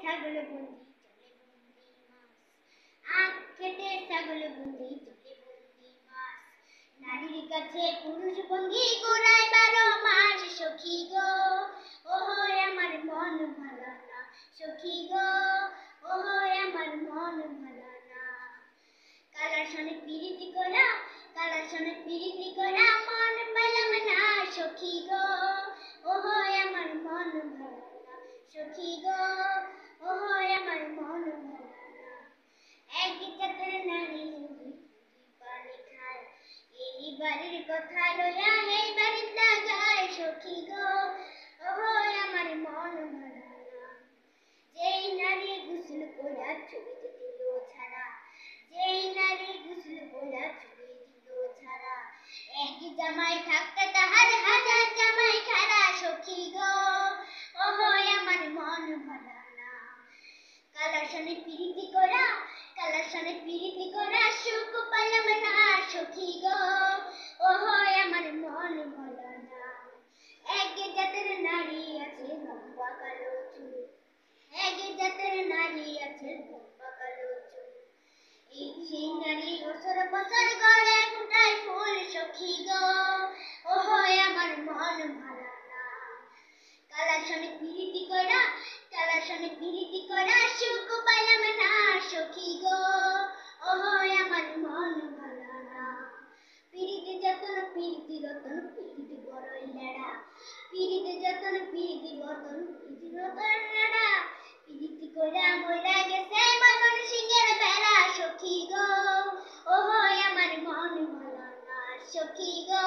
ছাগল বন্দি চলে বন্দি মাছ, আখ কেটে ছাগল বন্দি চলে বন্দি মাছ, নারীর কাছে পুরুষ বন্দি গোড়ায় 12 মাস। সখী গো ওহো আমার মন ভালো না, সখী গো ওহো আমার মন ভালো না। কালার সনে পিরিতি করা, কালার সনে পিরিতি করা, মন পেলাম না সখী গো ওহো আমার মন ভালো না, সখী গো ওহো আমার মন ভালো না। এক জাতের নারী পানি খায়, এই বাড়ির কথা লইয়া এই বাড়ির লাগায়। সখী গো ওহো আমার মন ভালো না। যেই নারী গোসল কইরা ছবিতে দিল ছাড়া, যেই নারী গোসল কইরা ছবি দিল ছাড়া, এক জামাই থাকতে তাহার হাজার জামাই খাড়া। সখী গো ওহো আমার মন ভালো না। কালার সনে পিরিতি করা, কালার সনে পিরিতি করা, সুখ পাইলাম না সখী গো ওহো আমার মন ভালো না। এক জাতের নারী আছে লম্বা কালো চুল, এক জাতের নারী আছে লম্বা কালো চুল, সেই নারী বছর বছর গড়ে ফুটায় ফুল। সখী গো ওহো আমার মন ভালো না। কালার সনে পিরিতি করা, কালার সনে পিরিতি করা, সুখ পাইলাম না সখী গো ওহো আমার মন ভালো না। পিরিতি যতন পিরিতি রতন পিরিতি বড়ই লেড়া, পিরিতি যতন পিরিতি বতন পিরিতি রতন লেড়া, পিরিতি কইরা মইরা গেছে ময়মন সিংহের বেড়া। সখী গো ওহো আমার মন ভালো না, সখী গো